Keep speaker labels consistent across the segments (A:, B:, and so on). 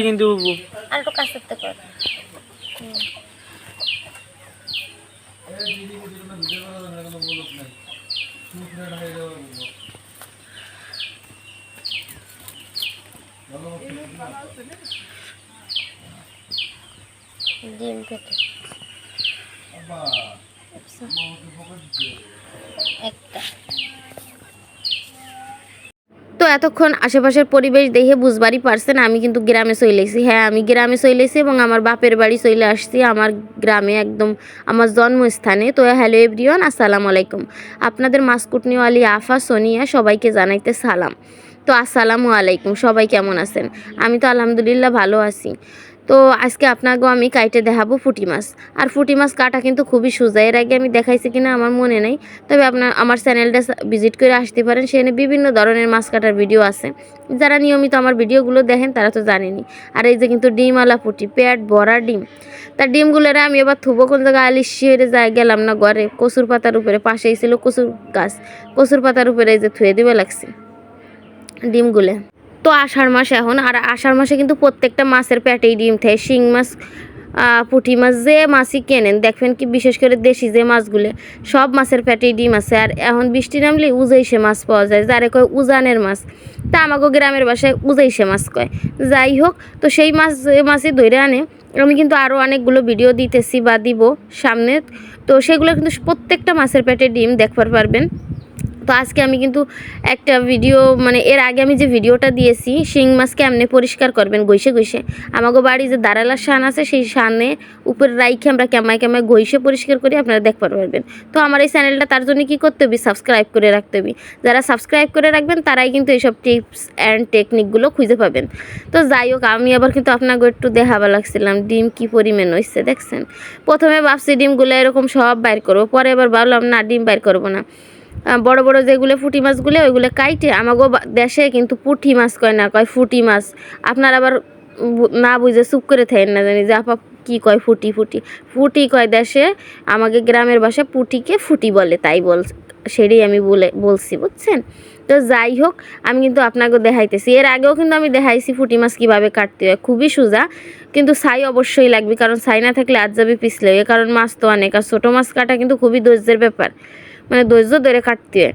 A: কিন্তু
B: আর একটু কাজ করতে কর ডিম কেটে একটা।
C: তো এতক্ষণ আশেপাশের পরিবেশ দেখে বুঝবারই পারছেন আমি কিন্তু গ্রামে চলেছি। হ্যাঁ, আমি গ্রামে চলেছি এবং আমার বাপের বাড়ি চলে আসছি, আমার গ্রামে, একদম আমার জন্মস্থানে। তো হ্যালো এভরিওয়ান, আসসালামু আলাইকুম। আপনাদের মাসকুটনিওয়ালি আফা সোনিয়া সবাইকে জানাইতে সালাম। তো আসসালামু আলাইকুম, সবাই কেমন আছেন? আমি তো আলহামদুলিল্লাহ ভালো আছি। তো আজকে আপনাকেও আমি কাইটে দেখাবো পুঁটি মাছ। আর পুঁটি মাছ কাটা কিন্তু খুবই সোজা। এর আগে আমি দেখাইছি কিনা আমার মনে নেই, তবে আমার চ্যানেলটা ভিজিট করে আসতে পারেন, সেখানে বিভিন্ন ধরনের মাছ কাটার ভিডিও আছে। যারা নিয়মিত আমার ভিডিওগুলো দেখেন তারা তো জানেনি। আর এই যে কিন্তু ডিমওয়ালা পুঁটি, পেট ভরা ডিম। তার ডিমগুলোরে আমি এবার থুবো কোন জায়গায় আলিশি হয়ে যায় গেলাম না ঘরে, কচুর পাতার উপরে, পাশেই ছিল কচুর গাছ, কচুর পাতার উপরে এই যে থুয়ে দিবে লাগছে ডিমগুলো। তো আষাঢ় মাস এখন, আর আষাঢ় মাসে কিন্তু প্রত্যেকটা মাছের পেটেই ডিম থাকে। শিং মাছ, পুঁটি মাছ, যে মাছই কেনেন দেখবেন কি, বিশেষ করে দেশি যে মাছগুলো, সব মাছের পেটেই ডিম আছে। আর এখন বৃষ্টি নামলে উজাইশে মাছ পাওয়া যায়, যারে কয় উজানের মাছ। তা আমাকে গ্রামের বাসায় উজাইশে মাছ কয়। যাই হোক, তো সেই মাছই ধরে আনে। আমি কিন্তু আরও অনেকগুলো ভিডিও দিতেছি বা দিব সামনে, তো সেগুলো কিন্তু প্রত্যেকটা মাছের পেটে ডিম দেখবার পারবেন। তো আজকে আমি কিন্তু একটা ভিডিও, মানে এর আগে আমি যে ভিডিওটা দিয়েছি শিং মাছ কেমনে পরিষ্কার করবেন ঘষে ঘষে, আমাকে বাড়ি যে দাঁড়ালার শান আছে সেই শানে উপরে রাইখে আমরা কেমায় ঘষে পরিষ্কার করি, আপনারা দেখতে পারবেন। তো আমার এই চ্যানেলটা তার জন্য কী করতে হবে, সাবস্ক্রাইব করে রাখতে হবে। যারা সাবস্ক্রাইব করে রাখবেন তারাই কিন্তু এইসব টিপস অ্যান্ড টেকনিকগুলো খুঁজে পাবেন। তো যাই হোক, আমি আবার কিন্তু আপনাকে একটু দেখাবার লাগছিলাম ডিম কী পরিমাণ হয়েছে দেখছেন। প্রথমে ভাবছি ডিমগুলো এরকম সব বাইর করবো, পরে এবার ভাবলাম না, ডিম বাইর করবো না। বড় বড় যেগুলো পুঁটি মাছগুলো ওইগুলো কাইটে, আমাগো দেশে কিন্তু পুঁটি মাছ কয় না, কয় ফুটি মাছ। আপনার আবার না বুঝে চুপ করে থাকেন না, জানি যে আপা কী কয়, ফুটি কয় দেশে, আমাকে গ্রামের ভাষায় পুঁটিকে ফুটি বলে, তাই সেটাই আমি বলছি, বুঝছেন। তো যাই হোক, আমি কিন্তু আপনাকে দেখাইতেছি, এর আগেও কিন্তু আমি দেখাইছি পুঁটি মাছ কীভাবে কাটতে হয়, খুবই সোজা। কিন্তু ছাই অবশ্যই লাগবে, কারণ ছাই না থাকলে আজ যাবে পিছলে, কারণ মাছ তো অনেক। আর ছোটো মাছ কাটা কিন্তু খুবই ধৈর্যের ব্যাপার, মানে ধৈর্য ধরে কাটতে হয়।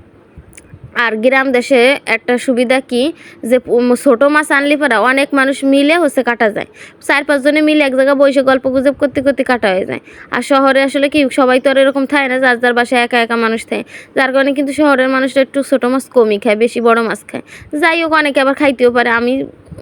C: আর গ্রাম দেশে একটা সুবিধা কি, যে ছোটো মাছ আনলে পরে অনেক মানুষ মিলে কাটা যায়, 4-5 জনে মিলে এক জায়গায় বসে গল্প গুজব করতে করতে কাটা হয়ে যায়। আর শহরে আসলে কি, সবাই তো আর এরকম থাকে না, যার যার বাসায় একা একা মানুষ থাকে, যার কারণে কিন্তু শহরের মানুষরা একটু ছোটো মাছ কমই খায়, বেশি বড় মাছ খায়। যাই হোক, অনেকে আবার খাইতেও পারে, আমি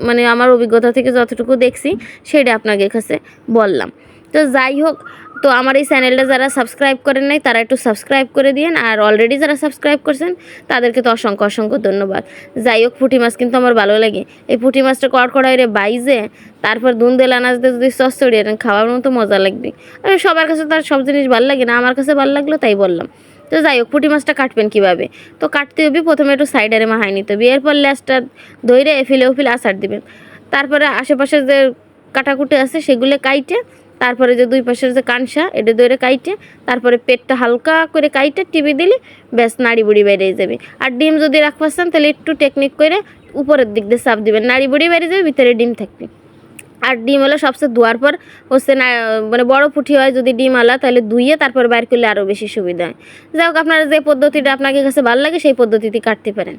C: মানে আমার অভিজ্ঞতা থেকে যতটুকু দেখছি সেটা আপনাদের কাছে বললাম। তো যাই হোক, তো আমার এই চ্যানেলটা যারা সাবস্ক্রাইব করেন নাই তারা একটু সাবস্ক্রাইব করে দিন, আর অলরেডি যারা সাবস্ক্রাইব করছেন তাদেরকে তো অসংখ্য অসংখ্য ধন্যবাদ। যাই হোক, পুঁটি মাছ কিন্তু আমার ভালো লাগে। এই পুঁটি মাছটা কড়কড়াইরে বাইজে তারপর দুন্দে লানাজ দিয়ে যদি চচ্চড়ি খাওয়ার মতো মজা লাগবে। সবার কাছে তার সব জিনিস ভালো লাগে না, আমার কাছে ভালো লাগলো তাই বললাম। তো যাই হোক, পুঁটি মাছটা কাটবেন কীভাবে, তো কাটতে হবে প্রথমে একটু সাইডারে মাহাই নিতে হবে, এরপর ল্যাসটা ধরে এফিলে আচার দিবেন। তারপরে আশেপাশে যে কাটাকুটি আছে সেগুলো কাইটে, তারপরে যে দুই পাশের যে কানসা এটা ধরে কাইটে, তারপরে পেটটা হালকা করে কাইটে টিপে দিলে ব্যাস নাড়ি বুড়ি বেরিয়ে যাবে। আর ডিম যদি রাখতে চান তাহলে একটু টেকনিক করে উপরের দিক দিয়ে চাপ দিবেন, নাড়ি বুড়ি বেরিয়ে যাবে, ভিতরে ডিম থাকবে। আর ডিম হলো সবচেয়ে ধোয়ার পর না, মানে বড় পুঁটি হয় যদি ডিম আলা, তাহলে ধুইয়ে তারপর বাইর করলে আরও বেশি সুবিধা হয়। যাই হোক, আপনারা যে পদ্ধতিটা আপনাকে কাছে ভালো লাগে সেই পদ্ধতিতে কাটতে পারেন।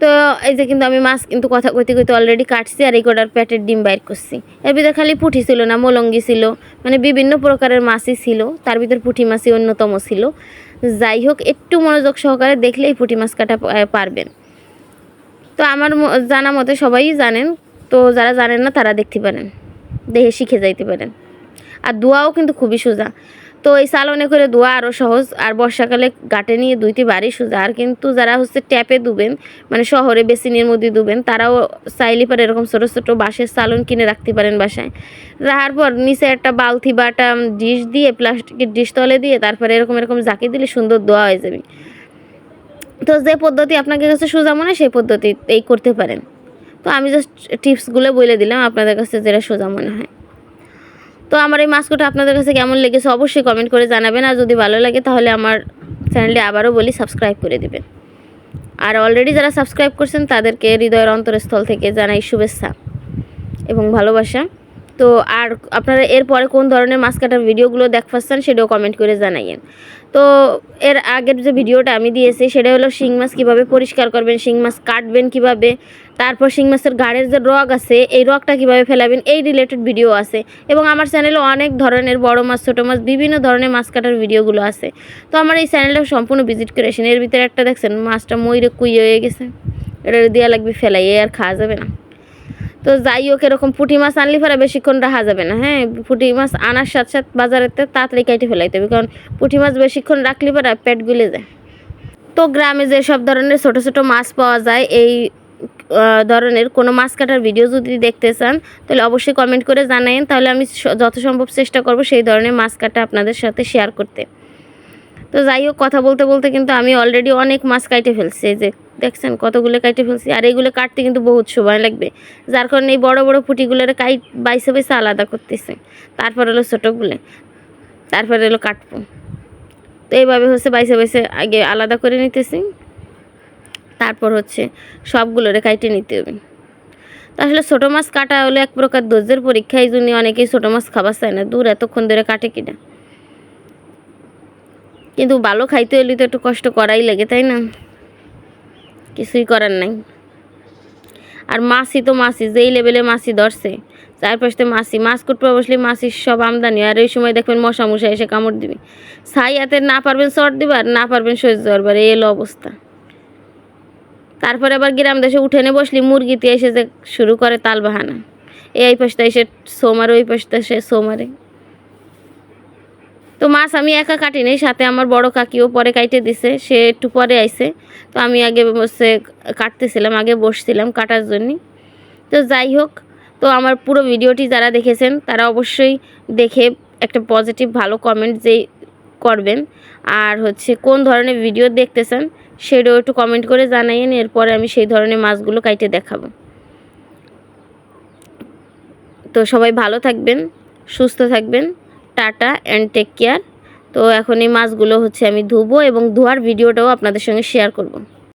C: তো এই যে কিন্তু আমি মাছ কিন্তু কথা কইতে কইতে অলরেডি কাটছি, আর এই কটার পেটের ডিম বাইর করছি। এর ভিতরে খালি পুঁটি ছিল না, মোলঙ্গি ছিল, মানে বিভিন্ন প্রকারের মাছই ছিল, তার ভিতর পুঁটি মাছই অন্যতম ছিল। যাই হোক, একটু মনোযোগ সহকারে দেখলেই পুঁটি মাছ কাটা পারবেন। তো আমার জানা মতে সবাই জানেন, তো যারা জানেন না তারা দেখতে পারেন, দেখে শিখে যাইতে পারেন। আর ধোয়াও কিন্তু খুবই সোজা। তো এই সালনে করে ধোয়া আরও সহজ, আর বর্ষাকালে গাটে নিয়ে ধুইতে বাড়ি সোজা। আর কিন্তু যারা ট্যাপে ধুবেন, মানে শহরে বেসিনের মধ্যে ধুবেন, তারাও চাইলে পারে এরকম ছোটো ছোটো বাঁশের সালন কিনে রাখতে পারেন বাসায়। রাখার পর নিচে একটা বালতি বা একটা ডিশ দিয়ে, প্লাস্টিকের ডিশ তলে দিয়ে, তারপরে এরকম জাকি দিলে সুন্দর ধোয়া হয়ে যাবে। তো যে পদ্ধতি আপনাদের কাছে সোজা মনে হয় সেই পদ্ধতি এই করতে পারেন। তো আমি জাস্ট টিপসগুলো বলে দিলাম আপনাদের কাছে যেটা সোজা মনে হয়। তো আমার এই মাছ কাটা আপনাদের কাছে কেমন লেগেছে অবশ্যই কমেন্ট করে জানাবেন, আর যদি ভালো লাগে তাহলে আমার চ্যানেলটি আবারও বলি সাবস্ক্রাইব করে দিবেন। আর অলরেডি যারা সাবস্ক্রাইব করছেন তাদেরকে হৃদয়ের অন্তরস্থল থেকে জানাই শুভেচ্ছা এবং ভালোবাসা। তো আর আপনারা এরপরে কোন ধরনের মাছ কাটার ভিডিওগুলো দেখতে সেটাও কমেন্ট করে জানাইয়েন। তো এর আগের যে ভিডিওটা আমি দিয়েছি সেটা হলো শিং মাছ কীভাবে পরিষ্কার করবেন, শিং মাছ কাটবেন কীভাবে, তারপর শিং মাছের গাড়ের যে রগ আছে এই রগটা কীভাবে ফেলাবেন, এই রিলেটেড ভিডিও আছে। এবং আমার চ্যানেলে অনেক ধরনের বড় মাছ ছোটো মাছ বিভিন্ন ধরনের মাছ কাটার ভিডিওগুলো আছে। তো আমার এই চ্যানেলটা সম্পূর্ণ ভিজিট করে আসেন। এর ভিতরে একটা দেখছেন মাছটা ময়ূরে কুইয়ে হয়ে গেছে, এটা দেওয়া লাগবে ফেলাই, এ আর খাওয়া যাবে না। তো যাই হোক, এরকম পুঁটি মাছ আনলে পরে বেশিক্ষণ রাখা যাবে না। হ্যাঁ, পুঁটি মাছ আনার সাথে সাথে বাজারেতে তাড়াতাড়ি কেটে ফেলাইতে হবে, কারণ পুঁটি মাছ বেশিক্ষণ রাখলে পরে পেট গুলে যায়। তো গ্রামে যে সব ধরনের ছোটো ছোটো মাছ পাওয়া যায় এই ধরনের কোনো মাছ কাটার ভিডিও যদি দেখতে চান তাহলে অবশ্যই কমেন্ট করে জানাবেন, তাহলে আমি যত সম্ভব চেষ্টা করব সেই ধরনের মাছ কাটা আপনাদের সাথে শেয়ার করতে। তো যাই হোক, কথা বলতে বলতে কিন্তু আমি অলরেডি অনেক মাছ কাটে ফেলছি, এই যে দেখছেন কতগুলো কাটে ফেলছি। আর এইগুলো কাটতে কিন্তু বহুত সময় লাগবে, যার কারণে এই বড় বড় পুঁটিগুলোর বাইসে বাইসে আলাদা করতেছে, তারপর হলো ছোটোগুলো, তারপরে হলো কাটবো। তো এইভাবে হচ্ছে বাইসে বাইসে আগে আলাদা করে নিতেছি, তারপর হচ্ছে সবগুলোরে কাটে নিতে হবে। তো আসলে ছোটো মাছ কাটা হলো এক প্রকার ধৈর্যের পরীক্ষা, এই জন্য অনেকেই ছোটো মাছ খাবার চায় না, দূর এতক্ষণ ধরে কাটে কিনা। কিন্তু ভালো খাইতে হলে তো একটু কষ্ট করাই লাগে, তাই না? কিছুই করার নাই। আর মাছই তো মাছই, যেই লেভেলে মাছই ধরছে চারপাশে মাছই, মাছ কুটপা বসলে মাছির সব আমদানি। আর এই সময় দেখবেন মশা মশা এসে কামড় দিবে, ছাই হাতে না পারবেন চট দিবার, না পারবেন সহ্য করবার, এই এলো অবস্থা। তারপরে আবার গ্রাম দেশে উঠেনে বসলি মুরগিতে এসে যে শুরু করে তাল বাহানা, এই পাশটা এসে সোমারে, ওই পাশটা এসে সোমারে। তো মাছ আমি একা কাটি নাই, সাথে আমার বড় কাকিও পরে কাটে দিছে, সে একটু পরে আইছে। তো আমি আগে বসে কাটতেছিলাম, আগে বসছিলাম কাটার জন্য। তো যাই হোক, তো আমার পুরো ভিডিওটি যারা দেখেছেন তারা অবশ্যই দেখে একটা পজিটিভ ভালো কমেন্ট যেই করবেন, আর হচ্ছে কোন ধরনের ভিডিও দেখতে চান সেটাও একটু কমেন্ট করে জানাইন, এরপরে আমি সেই ধরনের মাছগুলো কাটে দেখাবো। তো সবাই ভালো থাকবেন, সুস্থ থাকবেন, টাটা অ্যান্ড টেক কেয়ার। তো এখন এই মাছগুলো হচ্ছে আমি ধুবো এবং ধোয়ার ভিডিওটাও আপনাদের সঙ্গে শেয়ার করব।